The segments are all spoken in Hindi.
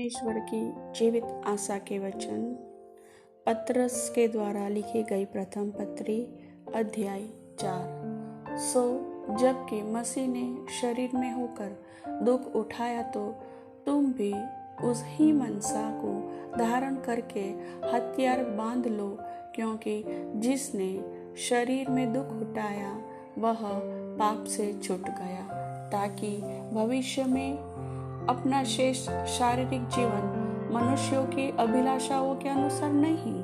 ईश्वर की जीवित आशा के वचन पतरस के द्वारा लिखी गई प्रथम पत्री अध्याय 4। जबकि मसीह ने शरीर में होकर दुख उठाया तो तुम भी उस ही मनसा को धारण करके हथियार बांध लो, क्योंकि जिसने शरीर में दुख उठाया वह पाप से छूट गया, ताकि भविष्य में अपना शेष शारीरिक जीवन मनुष्यों की अभिलाषाओं के अनुसार नहीं,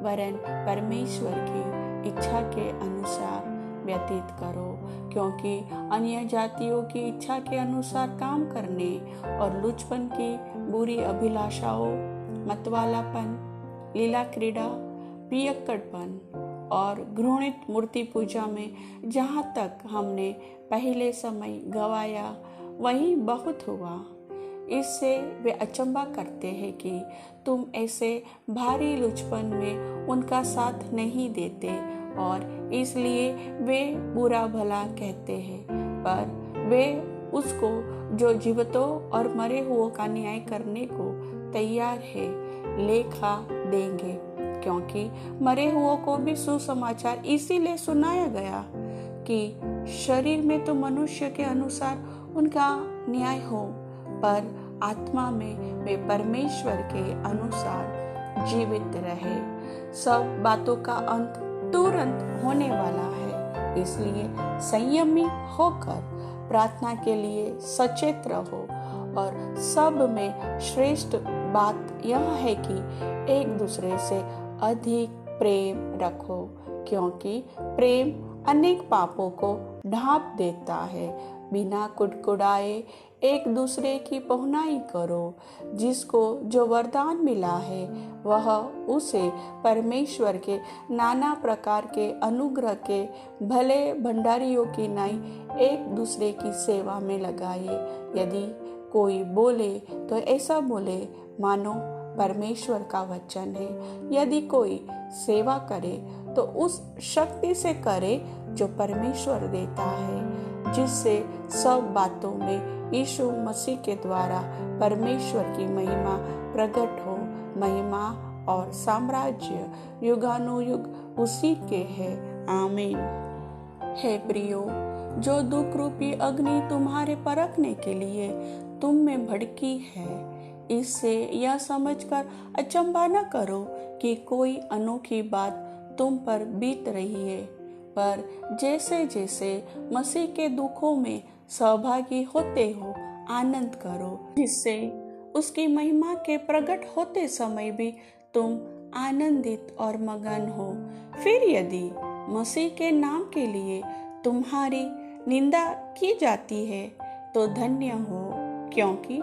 वरन परमेश्वर की इच्छा के अनुसार व्यतीत करो। क्योंकि अन्य जातियों की इच्छा के अनुसार काम करने और लुचपन की बुरी अभिलाषाओं, मतवालापन, लीला क्रीड़ा, पियक्कड़पन और घृणित मूर्ति पूजा में जहाँ तक हमने पहले समय गवाया वही बहुत हुआ। इससे वे अचंभा करते हैं कि तुम ऐसे भारी लुचपन में उनका साथ नहीं देते, और इसलिए वे बुरा भला कहते हैं। पर वे उसको जो जीवितों और मरे हुओं का न्याय करने को तैयार है लेखा देंगे, क्योंकि मरे हुओं को भी सुसमाचार इसीलिए सुनाया गया कि शरीर में तो मनुष्य के अनुसार उनका न्याय हो, पर आत्मा में वे परमेश्वर के अनुसार जीवित रहे। सब बातों का अंत तुरंत होने वाला है, इसलिए संयमी होकर प्रार्थना के लिए सचेत रहो। और सब में श्रेष्ठ बात यह है कि एक दूसरे से अधिक प्रेम रखो, क्योंकि प्रेम अनेक पापों को ढांप देता है। बिना कुड़कुड़ाए एक दूसरे की पहुनाई करो। जिसको जो वरदान मिला है वह उसे परमेश्वर के नाना प्रकार के अनुग्रह के भले भंडारियों की नाई एक दूसरे की सेवा में लगाए। यदि कोई बोले तो ऐसा बोले मानो परमेश्वर का वचन है। यदि कोई सेवा करे तो उस शक्ति से करे जो परमेश्वर देता है, जिससे सब बातों में यीशु मसीह के द्वारा परमेश्वर की महिमा प्रकट हो। महिमा और साम्राज्य युगानुयुग उसी के है। आमीन। हे प्रियो, जो दुख रूपी अग्नि तुम्हारे परखने के लिए तुम में भड़की है, इससे यह समझकर अचंभा न करो कि कोई अनोखी बात तुम पर बीत रही है, पर जैसे जैसे मसीह के दुखों में सहभागी होते हो आनंद करो, जिससे उसकी महिमा के प्रकट होते समय भी तुम आनंदित और मगन हो। फिर यदि मसीह के नाम के लिए तुम्हारी निंदा की जाती है तो धन्य हो, क्योंकि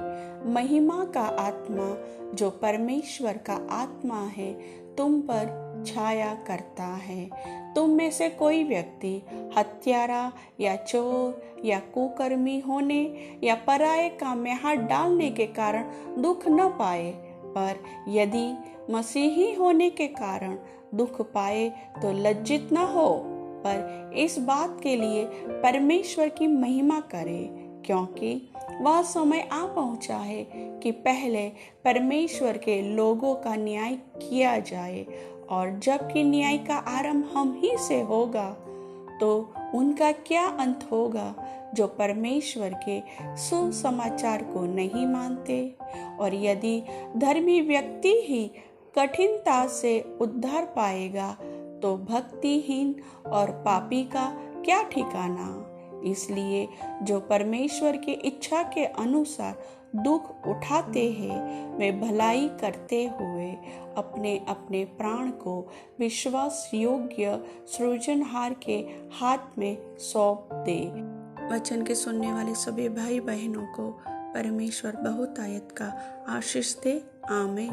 महिमा का आत्मा जो परमेश्वर का आत्मा है तुम पर छाया करता है। तुम में से कोई व्यक्ति हत्यारा या चोर या कुकर्मी होने या पराये काम में हाथ डालने के कारण दुख न पाए, पर यदि मसीही होने के कारण दुख पाए तो लज्जित न हो, पर इस बात के लिए परमेश्वर की महिमा करे, क्योंकि वह समय आ पहुंचा है कि पहले परमेश्वर के लोगों का न्याय किया जाए, और जबकि न्याय का आरंभ हम ही से होगा तो उनका क्या अंत होगा जो परमेश्वर के सुसमाचार को नहीं मानते। और यदि धर्मी व्यक्ति ही कठिनता से उद्धार पाएगा तो भक्तिहीन और पापी का क्या ठिकाना। इसलिए जो परमेश्वर की इच्छा के अनुसार दुख उठाते हैं वे भलाई करते हुए अपने अपने प्राण को विश्वास योग्य सृजनहार के हाथ में सौंप दे। वचन के सुनने वाले सभी भाई बहनों को परमेश्वर बहुतायत का आशीष दे। आमीन।